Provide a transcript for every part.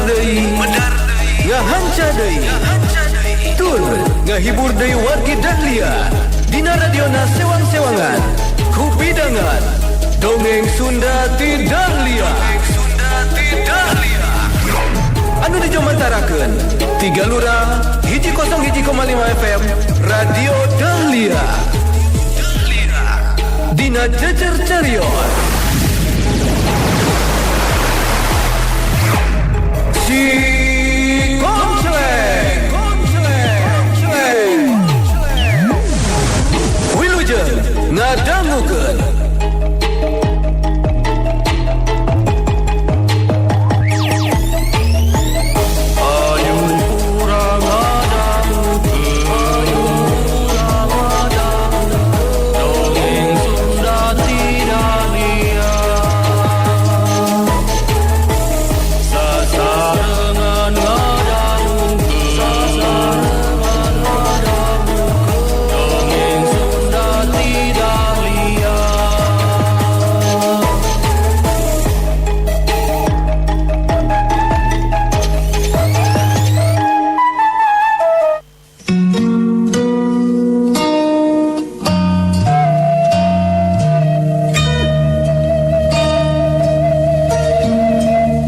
deui ngahanca deui tur ngahibur deui wargi Dahlia dina radiona sewang-sewangan ku bidangan dongeng Sunda ti Dahlia anu dijomantarakeun 3 Lurah 101,5 FM Radio Dahlia dina jejer carios si Konceleng Wilujeng ngadangukeun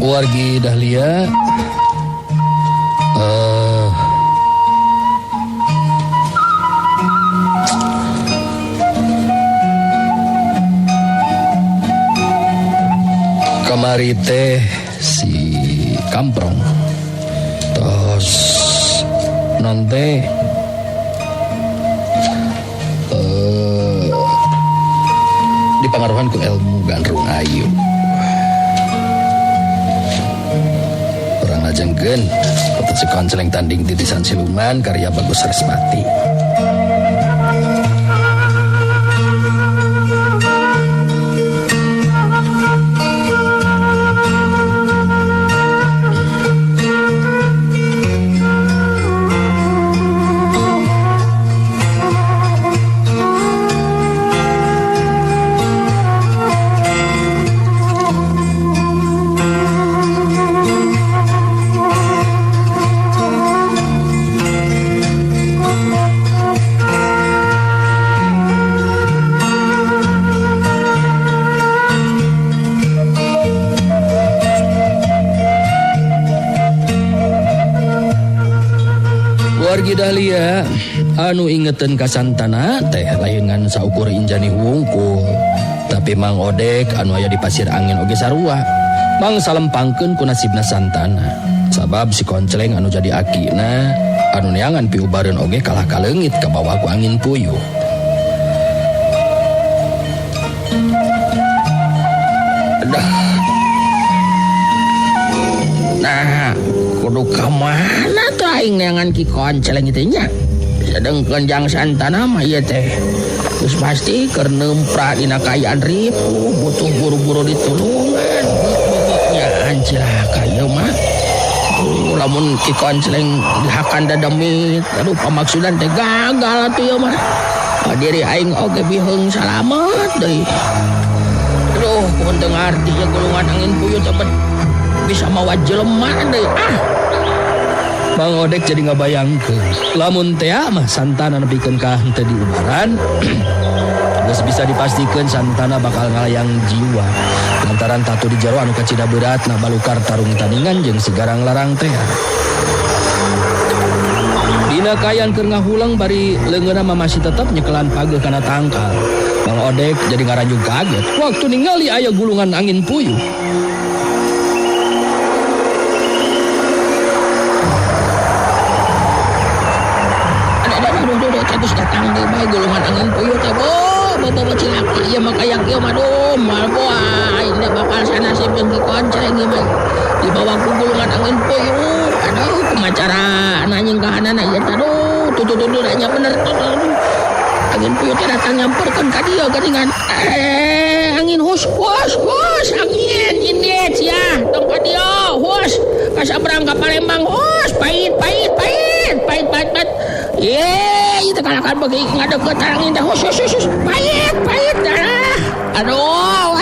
wargi Dahlia kamari teh si Kamprong tos nanti dipangaruhan ku ilmu gandrung ayu jenggen atau si Konceleng tanding titisan siluman karya Bagus Resmati. Wargi Dahlia anu ingetan kasantana teh laingan saukur injani wungkul tapi Mang Odek anu aya di pasir angin oge sarua Mang salempangkeun ku nasibna santana sabab si Konceleng anu jadi akina anu neangan piubareun oge kalah ka leungit ka bawah ku angin puyuh. Nah kudu kamana tuh aing neangan ki Konceleng itu nya sedengkeun jang santana mah ieu teh geus pasti keur nempra dina kayaan ripuh butuh buru-buru ditulungan nya anjlaka ieu mah lamun ki Konceleng dihakan dademit aduh pamaksudan teh gagal atuh ieu mah diri aing oge biheung salamet deui aduh kumaha teu ngarti ya gulungan angin puyuh teh bisa mawa jelema deui Mang Odek jadi ngabayangkeun lamun teh mah santana nepikeun ka henteu diubaran geus bisa dipastikeun santana bakal ngalayang jiwa lantaran tatu di jero anu kacida beratna balukar tarung tandingan jeung sigarang larang teh dina kayan keur ngahulang bari leungeunna mah masih tetep nyekelan pageuh kana tangkal Mang Odek jadi ngaranjung kaget waktu ningali aya gulungan angin puyuh. Terus datang deh bae gulungan angin puyuh teh bobo cilaki ieu mah kayak ieu mah duh mal boai ini bakal sanasibkeun ki Konceleng ieu mah di bawah gulungan angin puyuh aduh kumacara nanying ka hanana ieu teh aduh tutu nya bener tuh angin puyuh teh datang nyamperkeun ka dieu geuningan angin hus angin indet ya tong ka dieu hus ka sabrang ka Palembang hus pait itu kalakan bagi ngadeket angin dah hus pahit dah aduh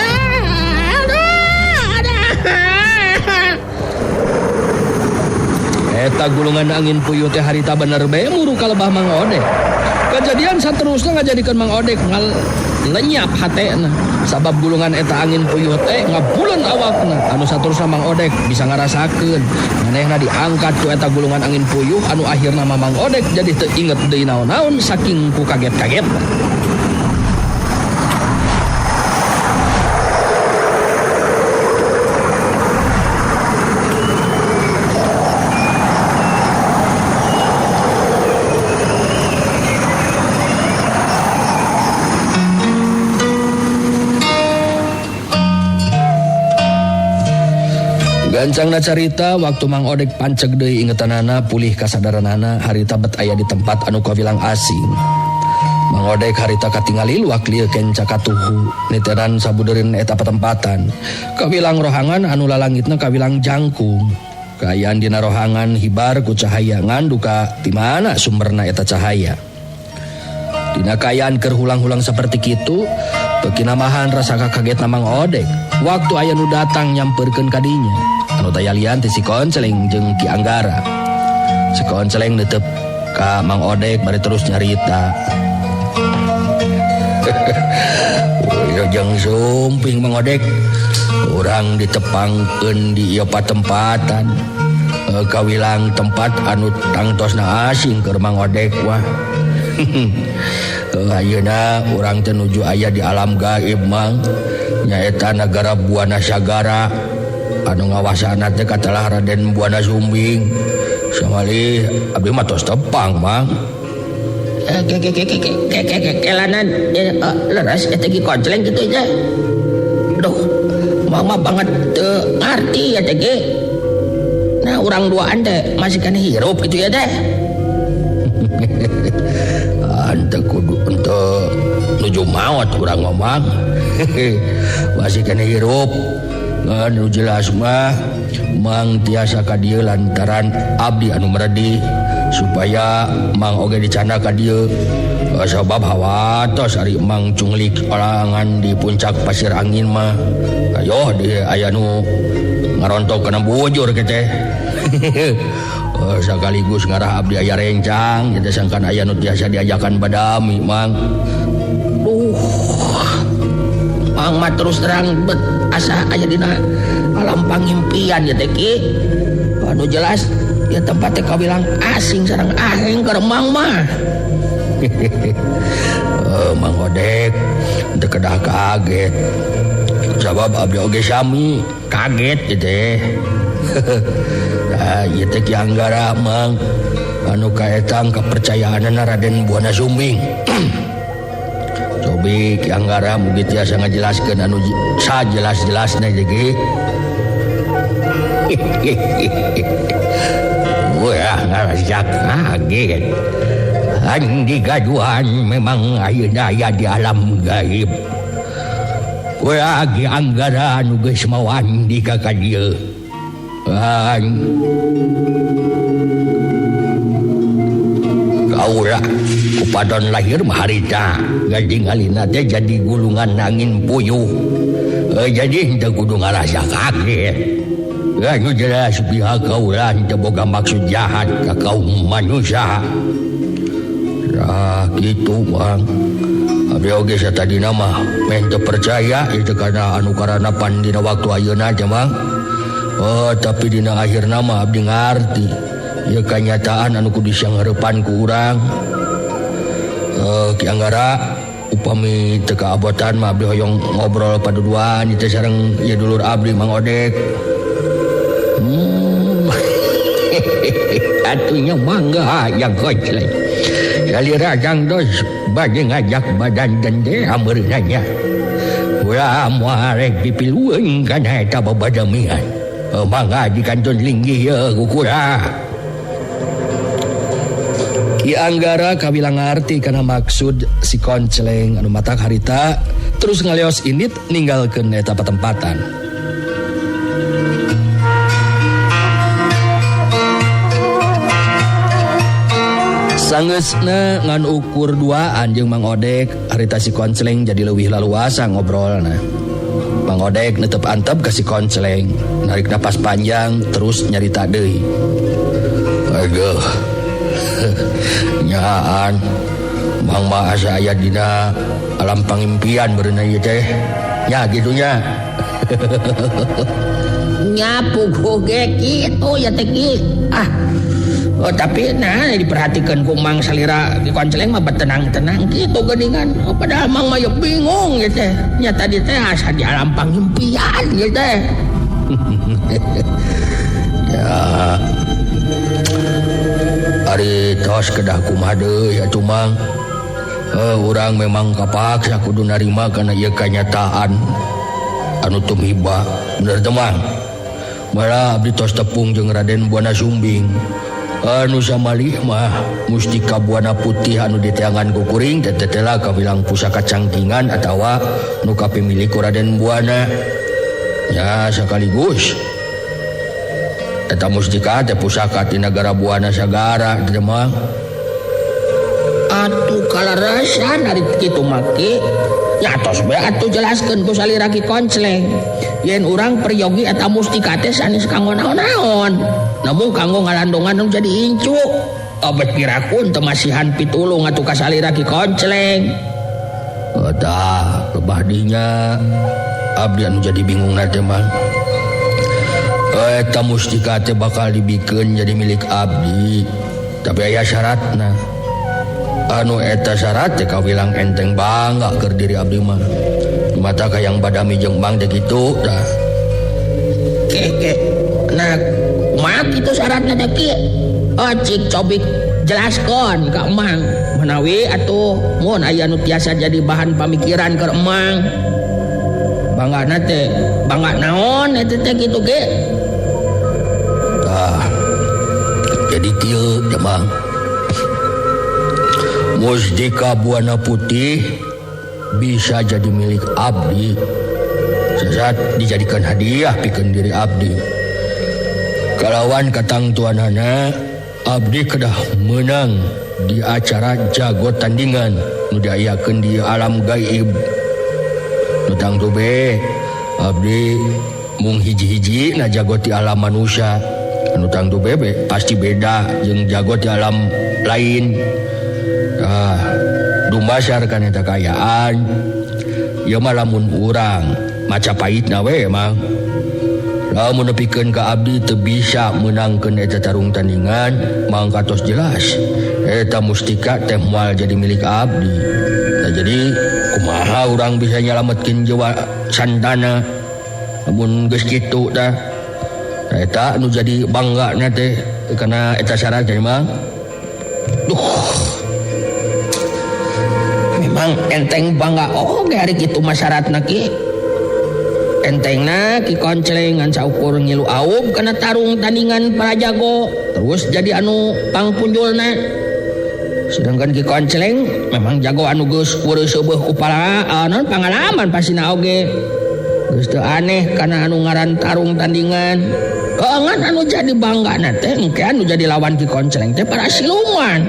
Eta gulungan angin puyuh teh harita bener bae muru ka lebah Mang Odek. Kejadian saterusna ngajadikeun Mang Odek lenyap hatena. Sabab gulungan eta angin puyuh teh ngabuleun awakna. Anu saterusna Mang Odek bisa ngarasakeun manehna diangkat ku eta gulungan angin puyuh anu akhirna Mang Odek jadi teu inget deui naon-naon saking ku kaget-kagetna. Gancangna carita waktu Mang Odek panceg deui ingetanana pulih kasadaranana harita bet aya di tempat anu kawilang asing. Mang Odek harita katingali luak lieu kenca katuhu niteran sabudeurieun eta patempatan. Kawilang rohangan anu lalangitna kawilang jangkung. Kaayaan dina rohangan hibar ku cahaya nganduka ti mana sumberna eta cahaya. Dina kaayaan keur hulang-hulang saperti kitu beuki namahan rasa kagetna Mang Odek waktu aya nu datang nyampeurkeun ka dinya. Anu taya lian ti si Konceleng jeung Ki Anggara. Si Konceleng neuteup ka Mang Odek bari terus nyarita. Jeung sumping Mang Odek, urang ditepangkeun di ieu patempatan. Kawilang tempat anu tangtosna asing keur Mang Odek wah. Ayeuna urang teh nuju aya di alam gaib Mang, nyaeta nagara Buana Sagara. Anu ngawasana teh katalah Raden Buana Sumbing. Samali abdi mah tos tepang Mang. Kelanan leres eta Ki Konceleng kitu teh. Duh, mama banget teu ngarti ya teh ge. Nah, urang duaan teh masih kana hirup gitu ya teh. Ante kudu ente nuju maot urang ngomong. Masih kana hirup. Anu jelas mah Mang tiasa ka dieu lantaran abdi anu meredi supaya Mang oge dicanda ka dieu. Sabab hawatos ari Mang cunglik olangan di puncak pasir angin mah. Ayo di aya nu ngarontok kana bujur ke teh. Sakaligus ngarah abdi aya rencang jadi sangkan aya nu tiasa diajakan badami Mang. Mang mah terus terang bet asa aya dina alam pangimpian ya teh Ki. Anu jelas ya tempat teh kawilang asing sareng aheng keur Mang mah. Mang Odek teu kedah kaget. Sabab abdi oge sami kaget ya teh. Ieu teh Ki Anggara Mang anu kaetang kapercayaanna Raden Buana Sumbing. Cobi Ki Anggara mugi tiasa ngajelaskeun anu sajelas-jelasna ge. Wah, ngarasak kaget. Andi gaduhan memang ayeuna aya di alam gaib. Wah, Ki Anggara anu geus mawandi ka dieu. Kaula kupadon lahir mah harita gadingalina teh jadi gulungan angin puyuh. Jadi henteu kudu ngarasa kaget. Anu jelas pihak kaula henteu boga maksud jahat ka kaum manusia. Nah kitu Mang. Abdi oge satadina mah meh teu percaya itu kana anu karanapan dina waktu ayeuna aja Mang. Tapi dina akhirna mah abdi ngarti ya kenyataan anu kudu disangareupan ku urang. Ki Anggara upami teu kaabotan mah abdi hoyong ngobrol paduduan ieu sareng ieu dulur abdi Mang Odek. Atunya mangga yang Konceleng. Salira jang dos bade ngajak badan dende ameurna nya. Ulah moal rek dipilueun kana eta babadamian. Mangga di kanton linggih ya kukura. Ki Anggara kawilang ngarti kana maksud si Konceleng anu matak harita terus ngaleos indit ninggalkeun eta patempatan. Sangeusna ngan ukur duaan jeung Mang Odek harita si Konceleng jadi leuwih laluasa ngobrolna. Mang Odek netep antep ke si Konceleng, narik napas panjang terus nyarita deui. Aduh. Nyaan Mang mah asa aya dina alam pangimpian berenang ieu teh. Nya gitunya. Nyapu goge gitu ya teh Oh, tapi nah diperhatikan ku Mang salira di Konceleng mah tenang-tenang gitu geuningan. Oh, padahal Mang mah ya bingung ya teh. Nya tadi teh asa di alam pangimpian ya teh. Ya. Ari tos kedah kumaha deui atuh Mang. Urang memang kapaksa kudu narima kana ieu kanyataan anu tumiba. Bener teh Mang. Malah abdi tos tepung jeung Raden Buana Sumbing. Anu samalih mah mustika buana putih anu diteangan ku kuring tetetela kabilang pusaka cangkingan atawa nu kapimilik ku Raden Buana. Ya sakaligus eta mustika teh pusaka ti nagara Buana sagara teh mah. atuh kalarasan ari kitu make nya tos bae atuh jelaskeun ku salira Ki Konceleng yen urang peryogi eta mustika teh sanes kanggo naon-naon namun kanggo ngalandongan anu jadi incu. Abet pirakun teu masihan pitulung atuh ka salira Ki Konceleng. Tah kebah dinya abdi anu jadi bingung teh Mang. Eta mustika teh bakal dibikeun jadi milik abdi, tapi aya syaratna. Anu eta syarat teh kawilang enteng bangga keur diri abdi mah. Mata kayang badami jeung Mang teh kitu tah. Nah, kumaha kitu syaratna teh Ki? Cik cobik jelaskeun ka Mang. Menawi atuh mun aya anu tiasa jadi bahan pamikiran keur Mang. Banggana teh, bangga naon eta teh kitu ge? Jadi kieu teh Mang. Mustika Buana Putih bisa jadi milik abdi saat dijadikan hadiah pikeun diri abdi. Kalawan katangtuanana abdi kedah menang di acara jago tandingan nu diayakeun di alam gaib. Nu tangtu be abdi mung hiji-hiji na jago ti alam manusia. Anu tangtu bebe pasti beda jeung jago ti alam lain. Dumasar kana eta kayaan ieu mah lamun urang Majapahitna we Mang. Lamun nepikeun ka abdi teu bisa menangkeun eta tarung tandingan mangka tos jelas eta mustika teh moal jadi milik abdi. Nah, jadi kumaha urang bisa nyalametkeun jiwa santana lamun geus kitu tah. Eta anu jadi banggana teh kana eta syarat teh Mang. Memang enteng bangga oge ari kitu masyaratna Ki. Entengna Ki Konceleng ngan saukur ngilu aub kana tarung tandingan para jago terus jadi anu pangpunjulna. Sedangkan Ki Konceleng memang jago anu geus ureuh seueuh upalaaan pangalaman pasina oge. Geus teu aneh kana anu ngaran tarung tandingan. Ngan anu jadi banggana teh engke anu jadi lawan Ki Konceleng teh para siluman.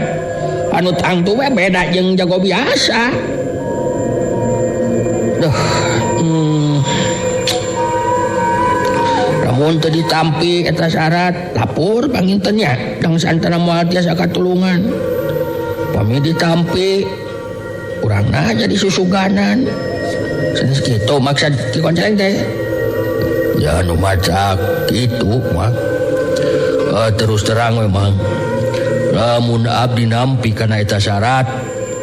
Anu tangtu we beda jeung jago biasa. Lamun teu ditampi eta syarat, lapor pangintennya jeung santana moal tiasa katulungan. Pami ditampi urangna jadi susuganan. Sanes kitu maksud Ki Konceleng teh. Ya nu maca kitu mah. Terus terang memang lamun abdi nampi kana eta syarat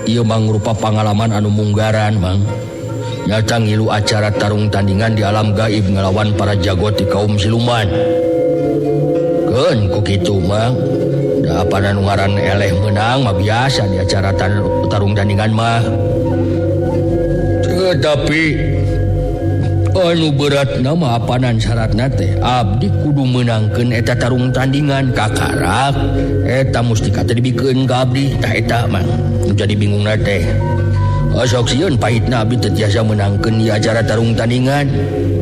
ieu mangrupa pangalaman anu munggaran Mang. Nyata ngilu acara tarung tandingan di alam gaib ngelawan para jago ti kaum siluman. Keun ku kitu Mang. Da apa anu ngaran eleh menang mah biasa di acara tarung tandingan mah. Tetapi anu berat nama apanan syaratna teh abdi kudu menangkeun eta tarung tandingan kakarak eta mustika teh dibikeun ka abdi tah eta Mang jadi bingungna teh. Sok sieun pahitna abdi teu tiasa menangkeun di acara tarung tandingan.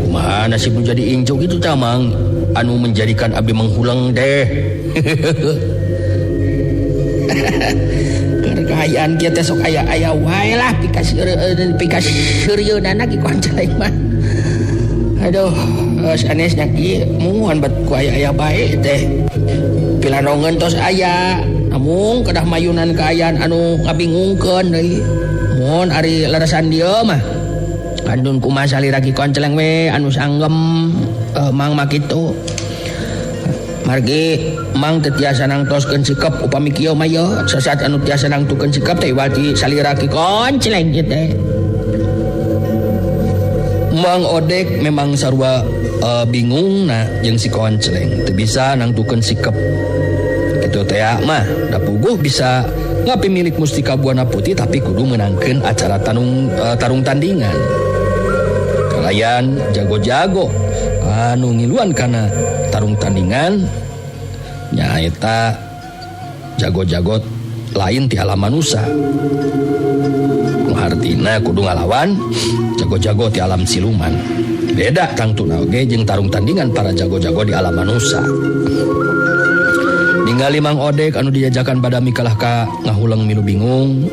Kumaha nasib nu jadi incu kitu tah Mang anu menjadikan abdi menghulang teh. Kekayaan kieu teh sok aya wae lah pika seureunana Ki Konceleng mah. Aduh, sanesnya kieu muhun bet ku aya bae teh. Pilanongan tos aya, namun kedah mayunan kaayaan anu ngabingungkeun deui. Mun ari leresan dieu mah kandun kumaha salira ki konceleng we anu sanggem mang mah kitu. Margi mang teu tiasa nangtoskeun sikep upami kieu mah ye sasaat anu tiasa nangtukeun sikep teh berarti salira ki konceleng kieu teh. Mang Odek memang sarua bingung nah jeung si konceleng teu bisa nangtukeun sikep kitu teh mah da puguh bisa ngapi milik Mustika Buana Putih tapi kudu menangkeun acara tarung tandingan. Kalayan jago-jago anu ngiluan kana tarung tandingan nyaeta jago-jago lain ti alam manusia. Artina kudu ngalawan jago-jago ti alam siluman. Beda tangtuna oge jeung tarung tandingan para jago-jago di alam manusia. Ningali Mang Odek anu diajakan badami kalah ka ngahulang milu bingung.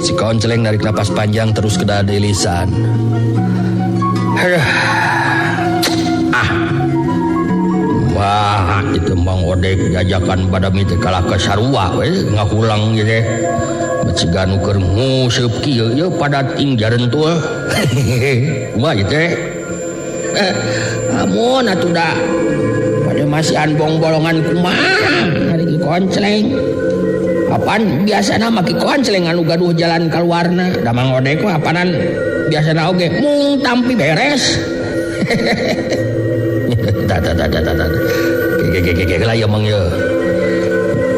Si konceleng narik napas panjang terus kedah deui lisan. Wah, itu Mang Odek diajakan badami teh kalah ka sarua we ngahulang ieu teh. Becegan keur nguseup kieu ye pada tingjareun tuh. Wah ieu teh. Amun atuh da pada masihan bong bolongan kumaha ari ki konceleng. Apaan biasana mah ki konceleng anu gaduh jalan kaluarna. Da Mang Odek mah apanan biasana oge mung tampi beres. Gege lah ya Mang ya.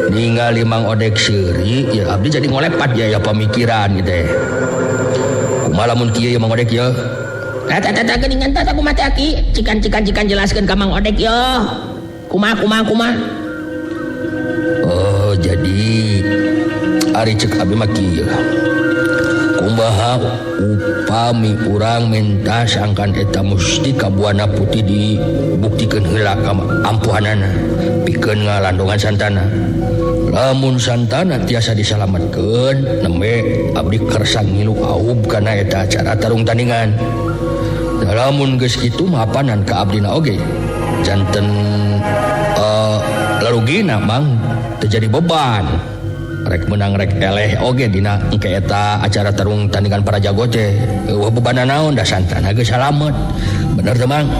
Ningali Mang Odek seuri ya abdi jadi ngolepat ya pamikiran gitu. Kumaha lamun kieu ya Mang Odek ya. Tata geuningan tata kumaha teh aki cikan jelaskeun ka Mang Odek ya. Kumaha. Oh jadi ari ceuk abdi mah kieu. Kumaha upami urang minta sangkan eta Mustika Buana Putih dibuktikeun heula ka ampuhanana pikeun ngalandongan santana. Lamun santana tiasa disalametkeun nembe abdi kersa ngilu aub kana eta acara tarung tandingan. Lamun geus kitu mah apanan ka abdina oge janten larugina Mang teu jadi beban. Rek menang rek eleh oge dina engke eta acara tarung tandingan para jago teh eueuh bebanna naon da santana geus salamet. Bener teh Mang?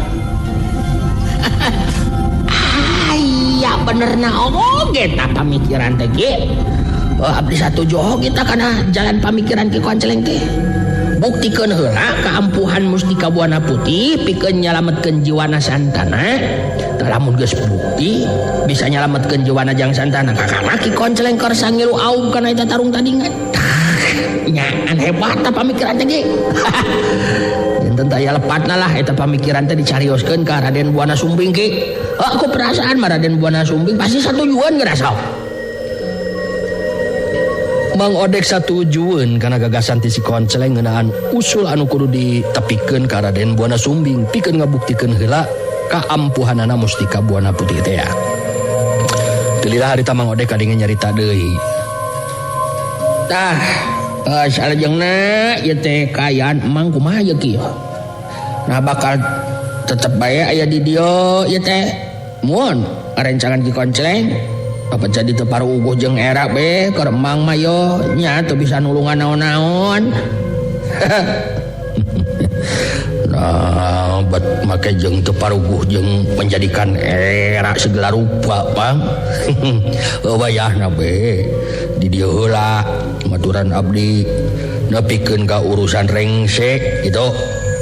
Aya benerna oge ta pamikiran teh ge. Abdi satuju oge ta kana jalan pamikiran ki konceleng teh. Buktikeun heula kaampuhan Mustika Buana Putih pikeun nyalametkeun jiwana santana. Lamun geus bukti bisa nyalametkeun jiwana jang santana kakana ki konceleng kersa ngilu aum kana eta tarung tandingan. Nyaan hebat ta pamikiran teh ge. Janten aya lepatna lah eta pamikiran teh dicarioskeun ka Raden Buana Sumbing ki. Aku perasaan mah Raden Buana Sumbing pasti satujuan ngerasa. Mang Odek satujueun kana gagasan ti si konceleng ngeunaan usul anu kudu ditepikeun ka Raden Buana Sumbing pikeun ngabuktikeun heula kaampuhanana Mustika Buana Putih teh. Teu lila harita Mang Odek kadenge nyarita deui. Tah, salajengna ieu teh kaayaan Mang kumaha ye kieu? Nah bakal tetep bae aya di dieu ieu teh. Mun arencangan ki konceleng apa jadi teu paruguh jeung era be keur Mang mah yo nya teu bisa nulungan naon-naon. Nah, bet make jeung teu paruguh jeung menjadikan era segala rupa, Bang. Wayahna be di dieu heula maturan abdi nepikeun ka urusan rengse gitu.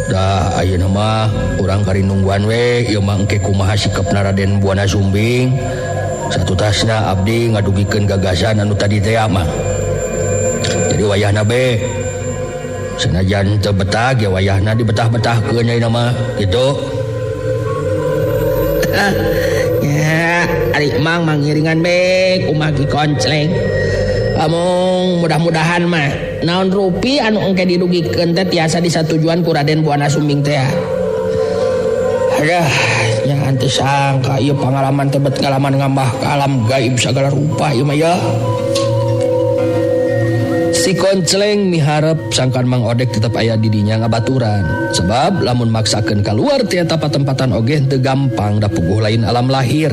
Da ayeuna mah urang karinungguan we ieu mah engke kumaha sikepna Raden Buana Sumbing. Satu tasna abdi ngadugikeun gagasan anu tadi teh mah. Jadi wayahna be senajan teu betah ge wayahna dibetah-betahkeun ayeuna mah kitu. Ya, ari Mang mangiringan be kumaha ki konceleng. Among mudah-mudahan mah naon rupi anu engke dirugikeun teh tiasa disatujuan ku Raden Buana Sumbing teh. Aduh, jangan disangka ieu pengalaman teh bet ngalaman ngambah ka alam gaib sagala rupa ieu mah ya. Si Konceleng miharep sangkan Mang Odek tetap aya di dinya ngabaturan. Sebab lamun maksakeun keluar ti eta patempatan oge teu gampang da puguh lain alam lahir.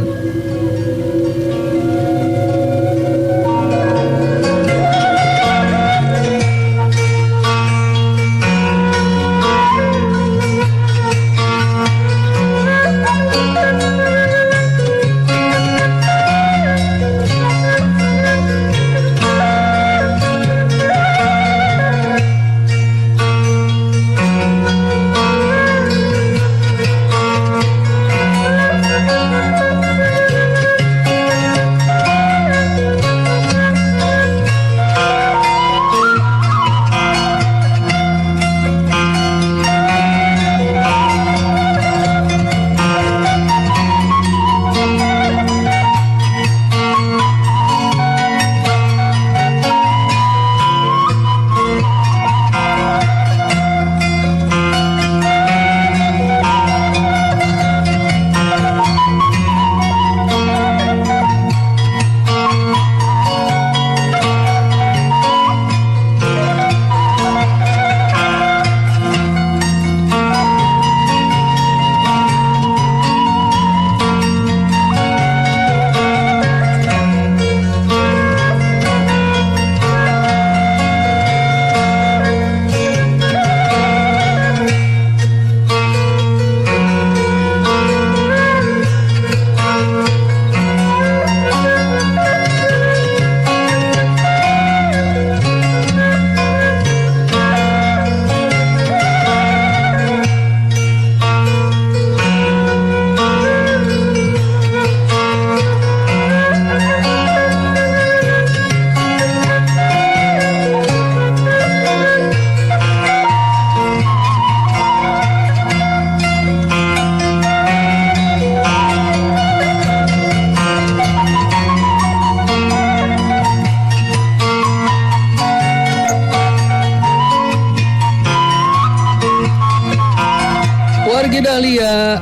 Dahlia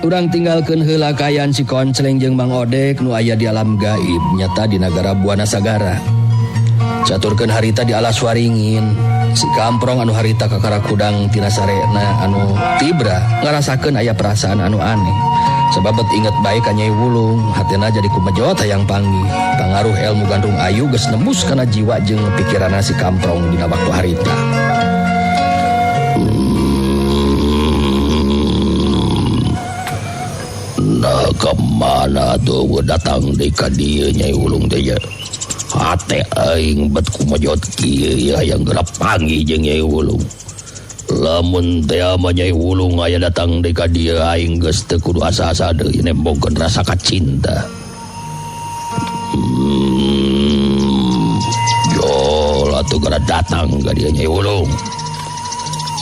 urang tinggalkeun heula kaayaan si Konceleng jeung Mang Odek nu aya di alam gaib nyata di nagara Buana Sagara. Caturkeun harita di alas waringin si Kamprong anu harita kakarakudang tina sarena anu tibra ngarasakeun aya perasaan anu aneh. Sabab inget bae ka Nyai Wulung hatena jadi kumejot hayang panggih. Pangaruh ilmu gandrung ayu geus nembus kana jiwa jeung pikiranna si Kamprong dina waktu harita. Nah kemana tuh datang di kadia Nyai Wulung teh ya. Hate aing bet kumejot kieu ya yang gerap panggih jeung Nyai Wulung. Lamun teh ama Nyai Wulung aya datang di kadia aing geus teu kudu asa-asa deui nembongkeun rasa kacinta. Jol atuh gara datang ka dieu Nyai Wulung.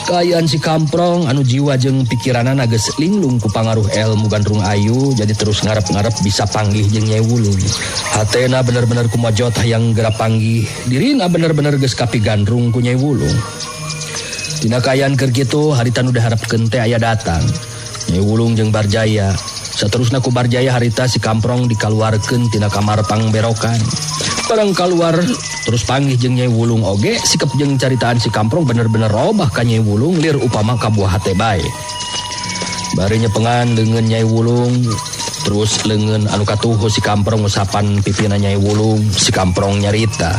Kaayaan si Kamprong anu jiwa jeung pikiranna geus linglung ku pangaruh ilmu gandrung ayu jadi terus ngarep-ngarep bisa panggih jeung Nyai Wulung. Hatena bener-bener kumajot hayang geura panggih, dirina bener-bener geus kapigandrung ku Nyai Wulung. Dina kaayaan keur kitu harita nu diharepkeun teh aya datang. Nyai Wulung jeung Barjaya. Saterusna ku Barjaya harita si Kamprong dikaluarkeun tina kamar pangberokan. Barang keluar terus panggih jeung Nyai Wulung oge sikep jeung caritaan si Kamprong bener-bener robah ka Nyai Wulung lir upama kabuah hate bae. Bari nyepengan leungeun Nyai Wulung terus leungeun anu katuhu si Kamprong ngusapan pipina Nyai Wulung si Kamprong nyarita.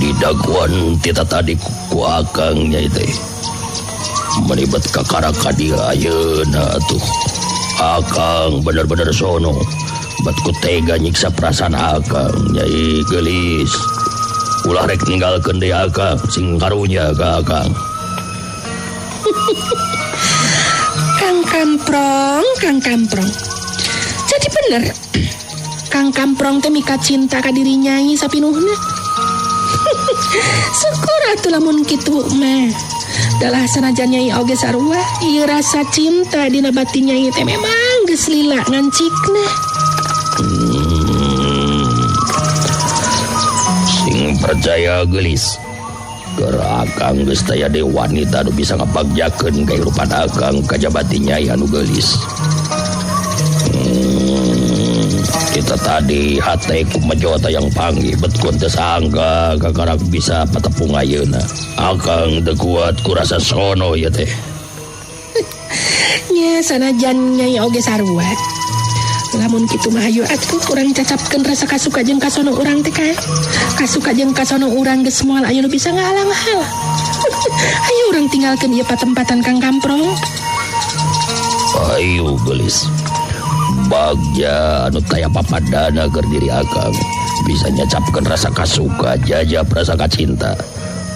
Di daguan tita tadi ku akang Nyai teh melibat kakaraka dia ayeuna atuh. Akang bener-bener sono bat ku tega nyiksa perasaan akang Nyai gelis. Ulah rek ninggalkeun deui akang sing karunya ka akang. Kang Kamprong. Jadi bener Kang Kamprong teh mika cinta ka diri Nyai sapinuhna. Syukur atuh lamun kitu mah. Dalah sanajan Nyai oge sarua ieu rasa cinta dina batin Nyai teh memang geus lila ngancikna. Sing percaya gelis gara akang geus taya deui wanita nu bisa ngapagjakeun kahirupan akang ka batin Nyai anu gelis. Kita tadi hateku majota yang panggil betkun tesangga kakarak bisa patepung ayeuna. Akang teu kuat kurasa sono ya teh. Nya sanajan Nyai oge sarua. Lamun kitu mah hayu atuh urang cacapkeun rasa kasuka jeung kasono urang teh kae. Kasuka jeung kasono urang geus moal aya nu bisa ngahalang-halang. Ayo urang tinggalkeun ieu patempatan Kang Kamprong. Ayo gelis. Bagja anu taya papadana keur diri akang bisa nyacapkeun rasa kasuka jajab rasa kacinta.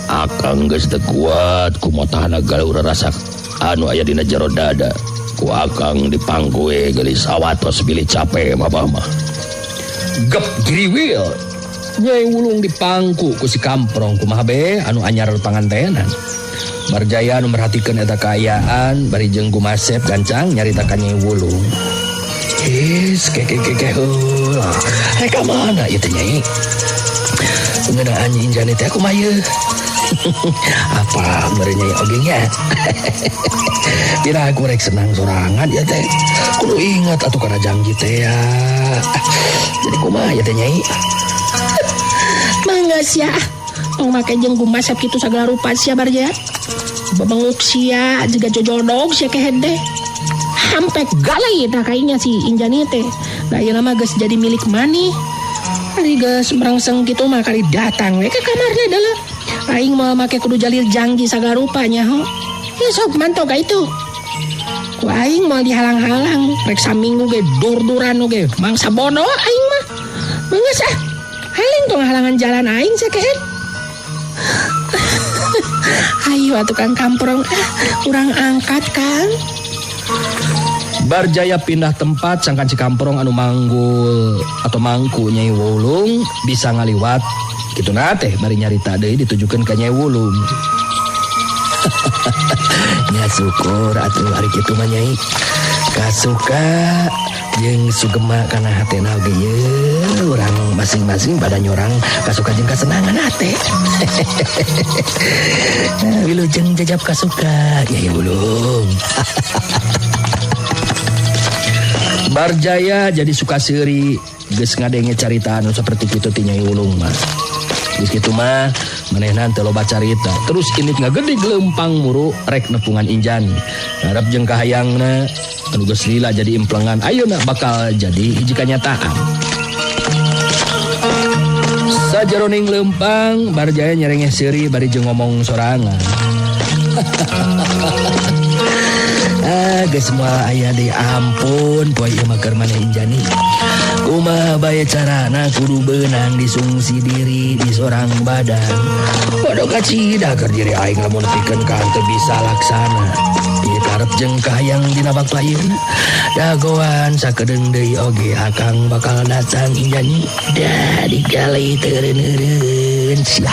Akang geus teu kuat kumotahan galur rasa anu aya dina jero dada. Ku akang dipangkue gelis sawatos bilih capek mah gep giriwil. Nyai Wulung dipangku ku si Kamprong kumaha be anu anyar pangantenan. Barjaya anu merhatikeun eta kaayaan bari jeung Gumasep gancang nyaritakan Nyai Wulung. Heula. Reka mana ieu teh Nyai? Ngeunaan Injani teh kumaha ieu? Apa bari Nyai oge nya? Dina aku rek senang sorangan ya teh. Kudu ingat atuh kana janji teh ya. Jadi kumaha ya teh Nyai? Mangga sia. Tong make jeung Gumasep kitu sagala rupa sia Barjaya. Babanguk sia juga jojodog sia kehede. Sampai galai dah kayaknya si Injani teh. Nah ieu mah geus jadi milik Mani. Ari geus merangseng kitu mah kali datang we ka kamarna deuleu. Aing mah make kudu jalil janji sagala rupanya ho. Ya sok mantau ka itu. Ku aing mah dihalang-halang rek saminggu ge dur-duran oge mangsa bodoh aing mah. Beungeus ah. Haling tong halangan jalan aing sakehet. Ayo atuh Kang Kamprong urang angkat Kang. Barjaya pindah tempat sangkan si Kamprong anu manggul atau mangku Nyai Wulung bisa ngaliwat kitu na teh bari nyarita deui ditujukeun ka Nyai Wulung. Nya syukur atuh ari kitu mah Nyai. Kasuka jeung sugema kana hatena oge ye urang masing-masing pada nyorang kasuka jeung kasenangan hate. Wilujeng jajab kasuka Nyai Wulung. Barjaya jadi suka seuri geus ngadenge carita anu saperti kitu ti Nyai Wulung mah. Geus kitu mah manehna teu loba carita. Terus indit ngagede gelempang muru rek nepungan Injani. Harap jeung kahayangna anu geus lila jadi implengan ayeuna bakal jadi hiji kanyataan. Sajeroning lempang Barjaya nyerengeh seuri bari jeung ngomong sorangan. Geus moal aya deui ampun poe ieu mah keur maneh Injani. Kumaha bae carana kudu beunang disungsi diri di sorang badan. Podo kacida keur diri aing lamun pikeun ka teu bisa laksana. Ieu karep jeung kahayang dina waktu ayeuna. Dagoan sakedeung deui oge akang bakal datang Injani. Da digalai teureun-eureun sia.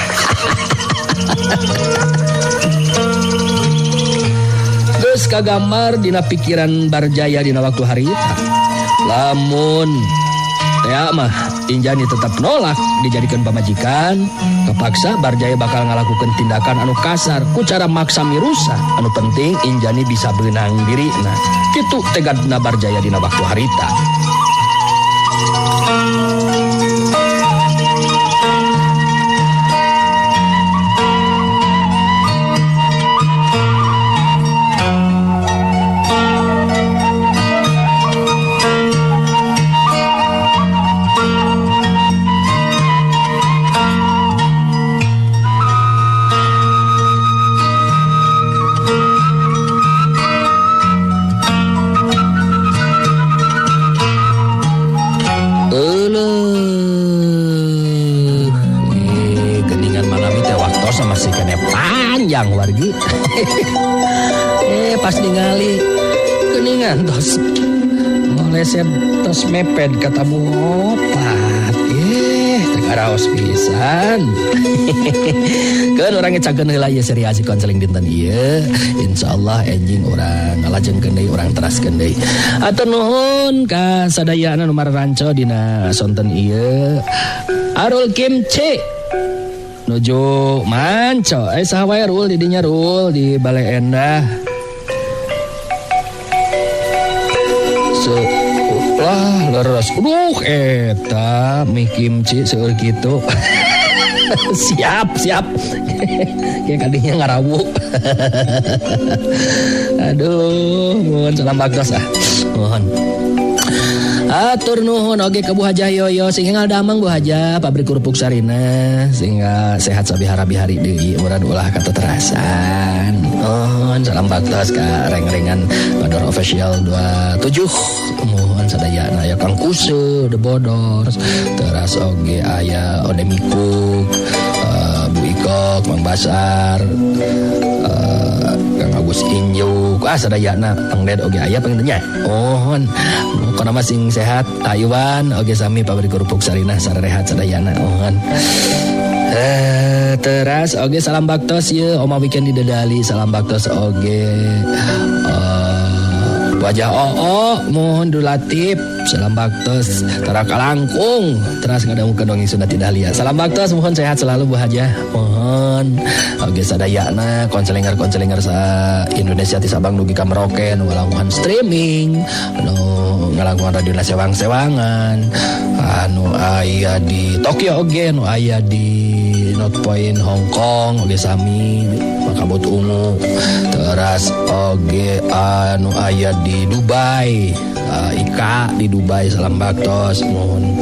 Geus kagambar dina pikiran Barjaya dina waktu harita. Lamun ya mah Injani tetap nolak dijadikan pamajikan, kepaksa Barjaya bakal ngalakukeun tindakan anu kasar ku cara maksa mirusa. Anu penting Injani bisa beunang dirina. Kitu tegadna Barjaya dina waktu harita. Panjang wargi. Pas ningali keningan tos moleset tos meped kata buopat. Tekaraos pisan. Keun urang ngecakeun heula ieu seri asik konseling dinten ieu. Insyaallah enjing urang ngalajengkeun deui urang teraskeun deui. Atur nuhun ka sadayana nu maranco dina sonten ieu. Arul Kimce nuju manco saha wae Rul di dinya Rul di Balai Endah. Wah leres. Eta mie kimchi seueur kitu. siap kayak kadinya ngarawu. Aduh mohon salam baktos mohon atur nuhun oge ke Bu Haja Yoyo sing hingal damang Bu Haja pabrik kerupuk sarina sehingga sehat sabihara-bihari deui urang ulah kata terasan mohon salam baktos ka reng-rengan Bador Official 27 mohon sadayana ya Kang Kuse The Bodor teras oge aya Odemiku Bu Ikok Mang Basar Kang Agus Injuk sadayana Kang Ded oge aya pengintennya mohon kana masing sehat Taiwan oge sami pabrik kerupuk sarina sarehat sadayana mohon teras oge salam baktos ye Oma Weekend di Dedali salam baktos oge wajah mohon dulatif salam baktos Taraka Langkung teras ngadamukeun dongeng Sunda Tidahlia salam baktos mohon sehat selalu Bu Haja mohon oge sadayana konselingar sa Indonesia ti Sabang dugi ka Merauke nu ngalakuan streaming nu ngalakuan radio sewang-sewangan anu aya di Tokyo oge nu aya di North Point Hong Kong oge sami Makabut Ungu teras oge anu aya di Dubai Ika di Dubai salam baktos mohon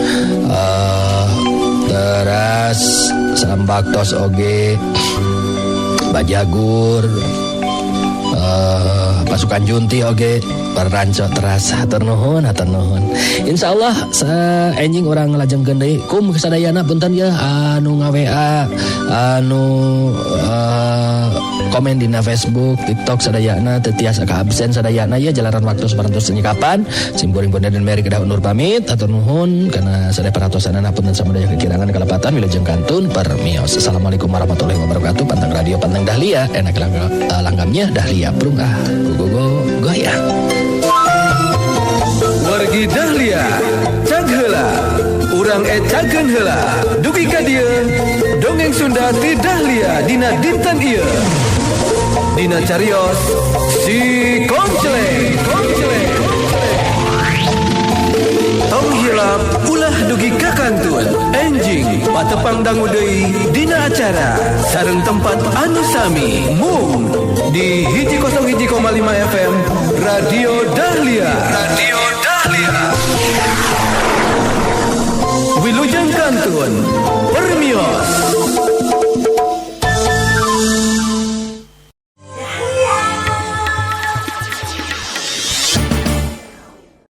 teras salam baktos oge Bajagur pasukan Junti oge Ranco teras hatur nuhun insyaallah enjing urang ngelajengkeun deui kum sadayana punten ya anu ngaWA anu komen dina Facebook TikTok sadayana teu tiasa ka absen sadayana ya jalaran waktu saparantos nyikapan simpuring Bonda dan Mary kedah undur pamit hatur nuhun kana sadaya paratosanana punten samudaya kekirangan kalepatan wilujeng kantun permios assalamualaikum warahmatullahi wabarakatuh pantang radio pantang Dahlia enak langgamnya Dahlia prung go goyang Wargi Dahlia cag heula urang cageun heula dugi ka dieu dongeng Sunda ti Dahlia dina dinten ieu dina carios si Komceleng tong hilap ulah dugi ka kantun enjing patepang dangu deui dina acara sareng tempat anu sami mung di 101,5 FM Radio Dahlia Wilujeng Kantun